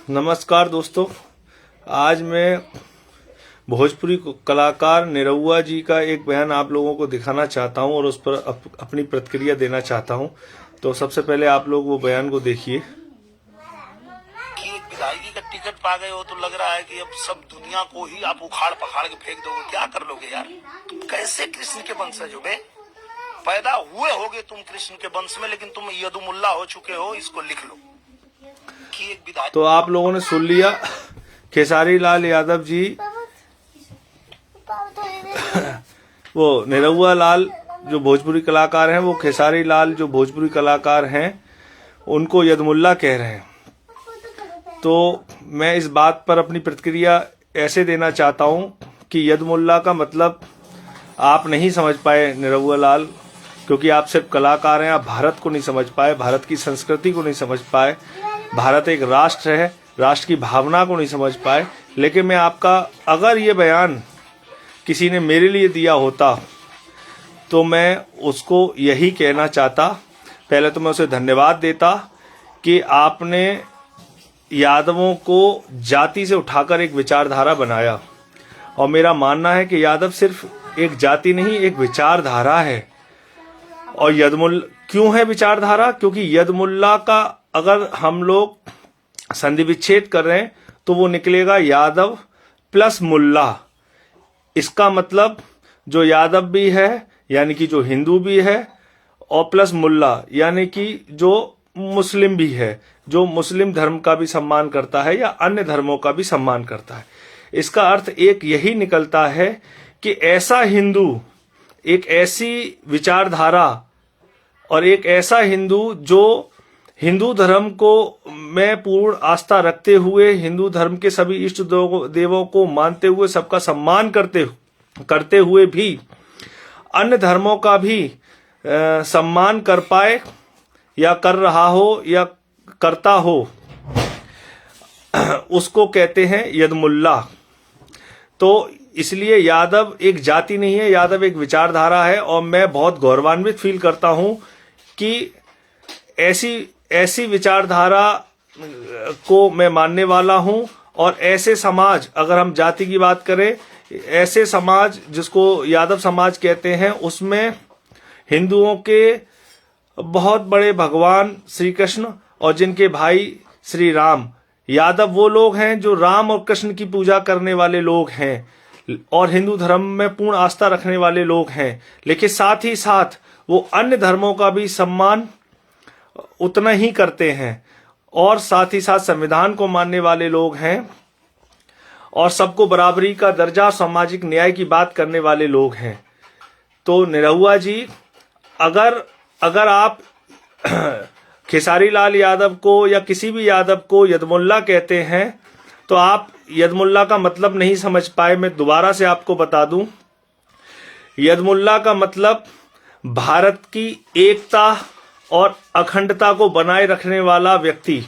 नमस्कार दोस्तों, आज मैं भोजपुरी कलाकार निरहुआ जी का एक बयान आप लोगों को दिखाना चाहता हूं और उस पर अपनी प्रतिक्रिया देना चाहता हूं। तो सबसे पहले आप लोग वो बयान को देखिए। कि एक विधायकी का टिकट पा गए हो तो लग रहा है कि अब सब दुनिया को ही आप उखाड़ पखाड़ के फेंक दोगे। क्या कर लोगे यार? तुम कैसे कृष्ण के वंशज हो बे? पैदा हुए होगे तुम कृष्ण के वंश में, लेकिन तुम यदुमुल्ला हो चुके हो। इसको लिख लो कि एक विधायक। तो आप लोगों ने सुन लिया, खेसारी लाल यादव जी वो निरहुआ लाल जो भोजपुरी कलाकार हैं, वो खेसारी लाल जो भोजपुरी कलाकार हैं उनको यदमुल्ला कह रहे हैं। तो मैं इस बात पर अपनी प्रतिक्रिया ऐसे देना चाहता हूं कि यदमुल्ला का मतलब आप नहीं समझ पाए निरहुआ लाल, क्योंकि आप सिर्फ कलाकार हैं। आप भारत को नहीं समझ पाए, भारत की संस्कृति को नहीं समझ पाए, भारत एक राष्ट्र है, राष्ट्र की भावना को नहीं समझ पाए। लेकिन मैं आपका, अगर ये बयान किसी ने मेरे लिए दिया होता तो मैं उसको यही कहना चाहता। पहले तो मैं उसे धन्यवाद देता कि आपने यादवों को जाति से उठाकर एक विचारधारा बनाया। और मेरा मानना है कि यादव सिर्फ एक जाति नहीं, एक विचारधारा है। और यदमुल्ला क्यों है विचारधारा? क्योंकि यदमुल्ला का अगर हम लोग संधि विच्छेद कर रहे हैं तो वो निकलेगा यादव प्लस मुल्ला। इसका मतलब जो यादव भी है यानी कि जो हिंदू भी है, और प्लस मुल्ला यानी कि जो मुस्लिम भी है, जो मुस्लिम धर्म का भी सम्मान करता है या अन्य धर्मों का भी सम्मान करता है। इसका अर्थ एक यही निकलता है कि ऐसा हिंदू, एक ऐसी विचारधारा और एक ऐसा हिंदू जो हिंदू धर्म को में पूर्ण आस्था रखते हुए, हिंदू धर्म के सभी इष्ट देवों को मानते हुए, सबका सम्मान करते हुए भी अन्य धर्मों का भी सम्मान कर पाए या कर रहा हो या करता हो, उसको कहते हैं यदमुल्ला। तो इसलिए यादव एक जाति नहीं है, यादव एक विचारधारा है। और मैं बहुत गौरवान्वित फील करता हूं कि ऐसी विचारधारा को मैं मानने वाला हूं। और ऐसे समाज, अगर हम जाति की बात करें, ऐसे समाज जिसको यादव समाज कहते हैं, उसमें हिंदुओं के बहुत बड़े भगवान श्री कृष्ण और जिनके भाई श्री राम, यादव वो लोग हैं जो राम और कृष्ण की पूजा करने वाले लोग हैं और हिंदू धर्म में पूर्ण आस्था रखने वाले लोग हैं। लेकिन साथ ही साथ वो अन्य धर्मों का भी सम्मान उतना ही करते हैं और साथ ही साथ संविधान को मानने वाले लोग हैं और सबको बराबरी का दर्जा, सामाजिक न्याय की बात करने वाले लोग हैं। तो निरहुआ जी, अगर आप खेसारी लाल यादव को या किसी भी यादव को यदमुल्ला कहते हैं तो आप यदमुल्ला का मतलब नहीं समझ पाए। मैं दोबारा से आपको बता दूं, यदमुल्ला का मतलब भारत की एकता और अखंडता को बनाए रखने वाला व्यक्ति,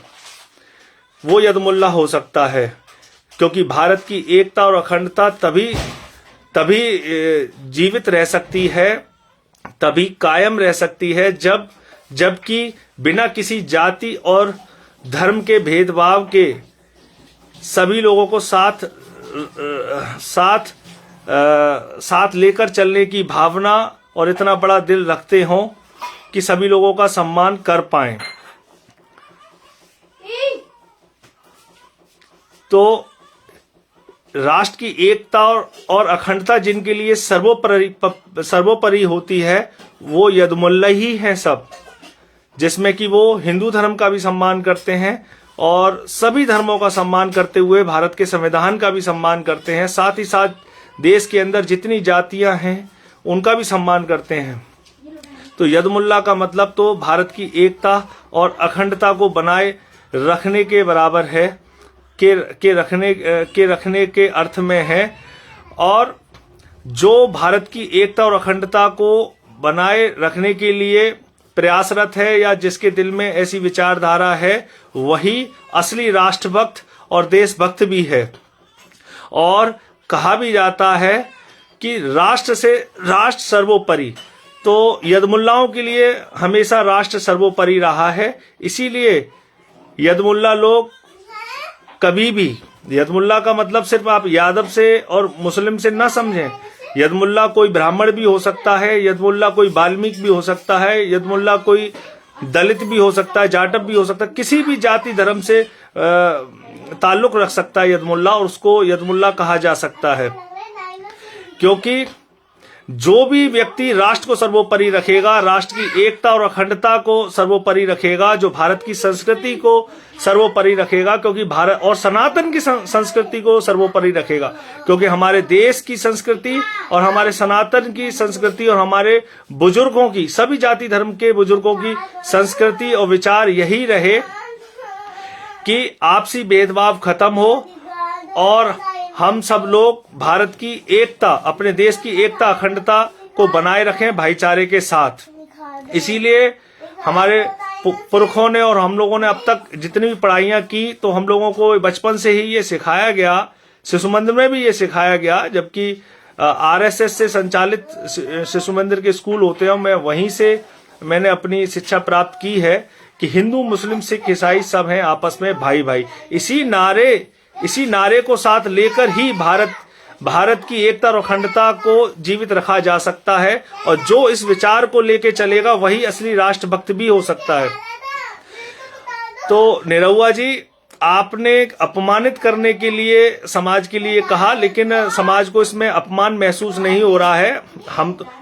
वो यदमुल्ला हो सकता है। क्योंकि भारत की एकता और अखंडता तभी जीवित रह सकती है, तभी कायम रह सकती है जबकि बिना किसी जाति और धर्म के भेदभाव के सभी लोगों को साथ लेकर चलने की भावना और इतना बड़ा दिल रखते हों कि सभी लोगों का सम्मान कर पाएं। तो राष्ट्र की एकता और अखंडता जिनके लिए सर्वोपरि होती है, वो यदमुल्ला ही हैं सब, जिसमें कि वो हिंदू धर्म का भी सम्मान करते हैं और सभी धर्मों का सम्मान करते हुए भारत के संविधान का भी सम्मान करते हैं। साथ ही साथ देश के अंदर जितनी जातियां हैं उनका भी सम्मान करते हैं। तो यदमुल्ला का मतलब तो भारत की एकता और अखंडता को बनाए रखने के बराबर है, के रखने के अर्थ में है। और जो भारत की एकता और अखंडता को बनाए रखने के लिए प्रयासरत है या जिसके दिल में ऐसी विचारधारा है, वही असली राष्ट्रभक्त और देशभक्त भी है। और कहा भी जाता है कि राष्ट्र सर्वोपरि। तो यदमुल्लाओं के लिए हमेशा राष्ट्र सर्वोपरि रहा है। इसीलिए यदमुल्ला लोग कभी भी यदमुल्ला का मतलब सिर्फ आप यादव से और मुस्लिम से ना समझें। यदमुल्ला कोई ब्राह्मण भी हो सकता है, यदमुल्ला कोई वाल्मीकि भी हो सकता है, यदमुल्ला कोई दलित भी हो सकता है, जाटव भी हो सकता है, किसी भी जाति धर्म से ताल्लुक रख सकता है यदमुल्ला, और उसको यदमुल्ला कहा जा सकता है। क्योंकि जो भी व्यक्ति राष्ट्र को सर्वोपरि रखेगा, राष्ट्र की एकता और अखंडता को सर्वोपरि रखेगा, जो भारत की संस्कृति को सर्वोपरि रखेगा, क्योंकि भारत और सनातन की संस्कृति को सर्वोपरि रखेगा, क्योंकि हमारे देश की संस्कृति और हमारे सनातन की संस्कृति और हमारे बुजुर्गों की, सभी जाति धर्म के बुजुर्गों की संस्कृति और विचार यही रहे कि आपसी भेदभाव खत्म हो और हम सब लोग भारत की एकता, अपने देश की एकता अखंडता को बनाए रखें भाईचारे के साथ। इसीलिए हमारे पुरखों ने और हम लोगों ने अब तक जितनी भी पढ़ाइयां की, तो हम लोगों को बचपन से ही ये सिखाया गया, शिशु मंदिर में भी ये सिखाया गया, जबकि आरएसएस से संचालित शिशु मंदिर के स्कूल होते हैं, मैं वहीं से मैंने अपनी शिक्षा प्राप्त की है कि हिंदू मुस्लिम सिख ईसाई सब हैं आपस में भाई भाई। इसी नारे को साथ लेकर ही भारत की एकता और अखंडता को जीवित रखा जा सकता है, और जो इस विचार को लेके चलेगा वही असली राष्ट्रभक्त भी हो सकता है। तो निरहुआ जी, आपने अपमानित करने के लिए समाज के लिए कहा, लेकिन समाज को इसमें अपमान महसूस नहीं हो रहा है,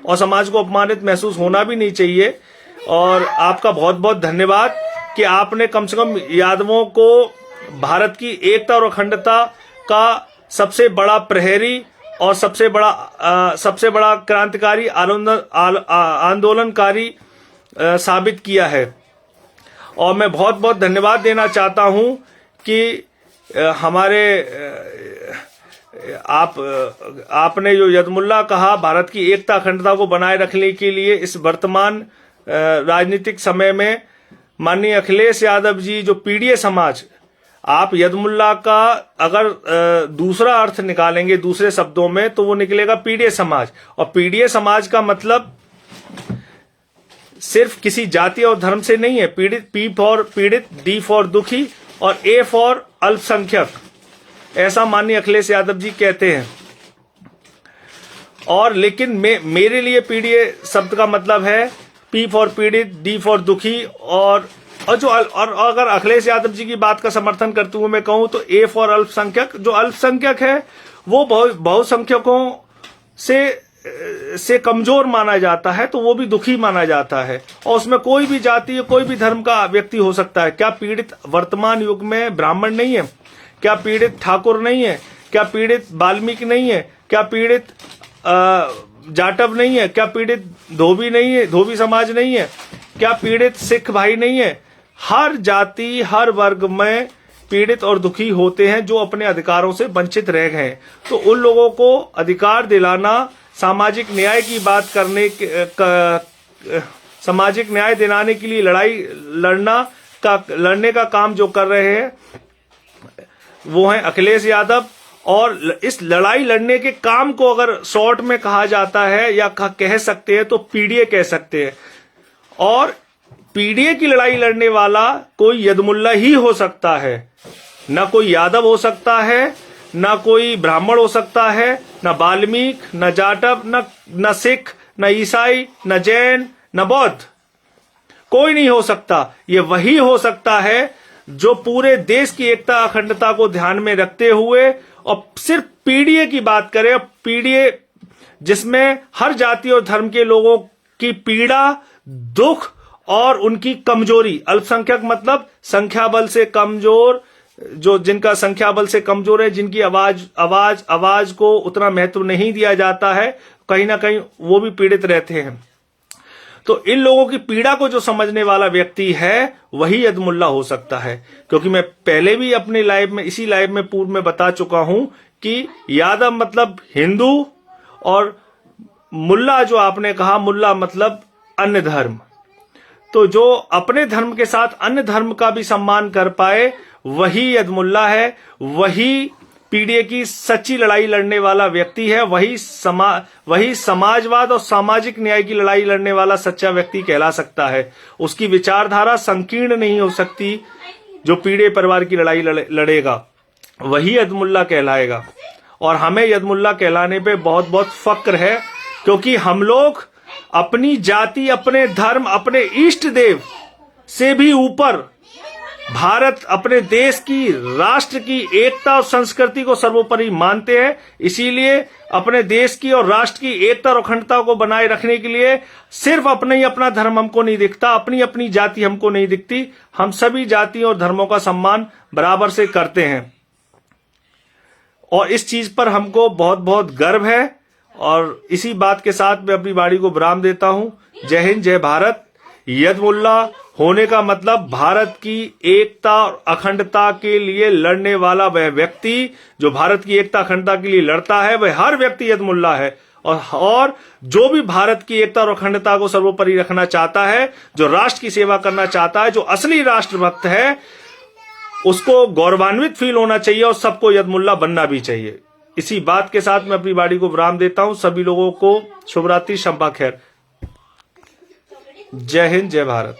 और समाज को अपमानित महसूस होना भी नहीं चाहिए। और आपका बहुत बहुत धन्यवाद कि आपने कम से कम यादवों को भारत की एकता और अखंडता का सबसे बड़ा प्रहरी और सबसे बड़ा क्रांतिकारी आंदोलनकारी साबित किया है। और मैं बहुत बहुत धन्यवाद देना चाहता हूं कि आपने जो यदमुल्ला कहा, भारत की एकता अखंडता को बनाए रखने के लिए इस वर्तमान राजनीतिक समय में माननीय अखिलेश यादव जी, जो पीडीए समाज, आप यदमुल्ला का अगर दूसरा अर्थ निकालेंगे दूसरे शब्दों में, तो वो निकलेगा पीडीए समाज। और पीडीए समाज का मतलब सिर्फ किसी जाति और धर्म से नहीं है। पी फॉर पीड़ित, डी फॉर दुखी और ए फॉर अल्पसंख्यक, ऐसा माननीय अखिलेश यादव जी कहते हैं। और लेकिन मेरे लिए पीडीए शब्द का मतलब है पी फॉर पीड़ित, डी फॉर दुखी, और अगर अखिलेश यादव जी की बात का समर्थन करते हुए मैं कहूं तो ए फॉर अल्पसंख्यक। जो अल्पसंख्यक है वो बहुसंख्यकों से कमजोर माना जाता है, तो वो भी दुखी माना जाता है, और उसमें कोई भी जाति, कोई भी धर्म का व्यक्ति हो सकता है। क्या पीड़ित वर्तमान युग में ब्राह्मण नहीं है? क्या पीड़ित ठाकुर नहीं है? क्या पीड़ित वाल्मीकि नहीं है? क्या पीड़ित जाटव नहीं है? क्या पीड़ित धोबी नहीं है, धोबी समाज नहीं है? क्या पीड़ित सिख भाई नहीं है? हर जाति, हर वर्ग में पीड़ित और दुखी होते हैं जो अपने अधिकारों से वंचित रह गए हैं। तो उन लोगों को अधिकार दिलाना, सामाजिक न्याय की बात करने सामाजिक न्याय दिलाने के लिए लड़ने का काम जो कर रहे हैं वो हैं अखिलेश यादव। और इस लड़ाई लड़ने के काम को अगर शॉर्ट में कहा जाता है या कह सकते हैं तो पीडीए कह सकते हैं। और पीडीए की लड़ाई लड़ने वाला कोई यदमुल्ला ही हो सकता है, ना कोई यादव हो सकता है, ना कोई ब्राह्मण हो सकता है, ना वाल्मीकि, ना जाटव, ना सिख, ना ईसाई, ना जैन, ना बौद्ध, कोई नहीं हो सकता। ये वही हो सकता है जो पूरे देश की एकता अखंडता को ध्यान में रखते हुए और सिर्फ पीडीए की बात करें, पीडीए जिसमें हर जाति और धर्म के लोगों की पीड़ा, दुख और उनकी कमजोरी, अल्पसंख्यक मतलब संख्या बल से कमजोर, जो जिनका संख्या बल से कमजोर है, जिनकी आवाज को उतना महत्व नहीं दिया जाता है, कहीं ना कहीं वो भी पीड़ित रहते हैं। तो इन लोगों की पीड़ा को जो समझने वाला व्यक्ति है वही यदमुल्ला हो सकता है। क्योंकि मैं पहले भी अपनी इसी लाइव में पूर्व में बता चुका हूं कि यादव मतलब हिंदू, और मुल्ला जो आपने कहा, मुल्ला मतलब अन्य धर्म। तो जो अपने धर्म के साथ अन्य धर्म का भी सम्मान कर पाए वही यदमुल्ला है, वही पीडीए की सच्ची लड़ाई लड़ने वाला व्यक्ति है, वही समाजवाद और सामाजिक न्याय की लड़ाई लड़ने वाला सच्चा व्यक्ति कहला सकता है। उसकी विचारधारा संकीर्ण नहीं हो सकती जो पीडीए परिवार की लड़ाई लड़ेगा। वही यदमुल्ला कहलाएगा। और हमें यदमुल्ला कहलाने पे बहुत बहुत फक्र है, क्योंकि हम लोग अपनी जाति, अपने धर्म, अपने इष्ट देव से भी ऊपर भारत, अपने देश की, राष्ट्र की एकता और संस्कृति को सर्वोपरि मानते हैं। इसीलिए अपने देश की और राष्ट्र की एकता और अखंडता को बनाए रखने के लिए सिर्फ अपना ही अपना धर्म हमको नहीं दिखता, अपनी अपनी जाति हमको नहीं दिखती। हम सभी जातियों और धर्मों का सम्मान बराबर से करते हैं और इस चीज पर हमको बहुत बहुत गर्व है। और इसी बात के साथ मैं अपनी वाणी को विराम देता हूं। जय हिंद, जय भारत। यदमुल्ला होने का मतलब भारत की एकता और अखंडता के लिए लड़ने वाला वह व्यक्ति, जो भारत की एकता अखंडता के लिए लड़ता है, वह हर व्यक्ति यदमुल्ला है। और जो भी भारत की एकता और अखंडता को सर्वोपरि रखना चाहता है, जो राष्ट्र की सेवा करना चाहता है, जो असली राष्ट्रभक्त है, उसको गौरवान्वित फील होना चाहिए और सबको यदमुल्ला बनना भी चाहिए। इसी बात के साथ मैं अपनी वाणी को विराम देता हूं। सभी लोगों को शुभ रात्रि, शंभा खैर। जय हिंद, जय भारत।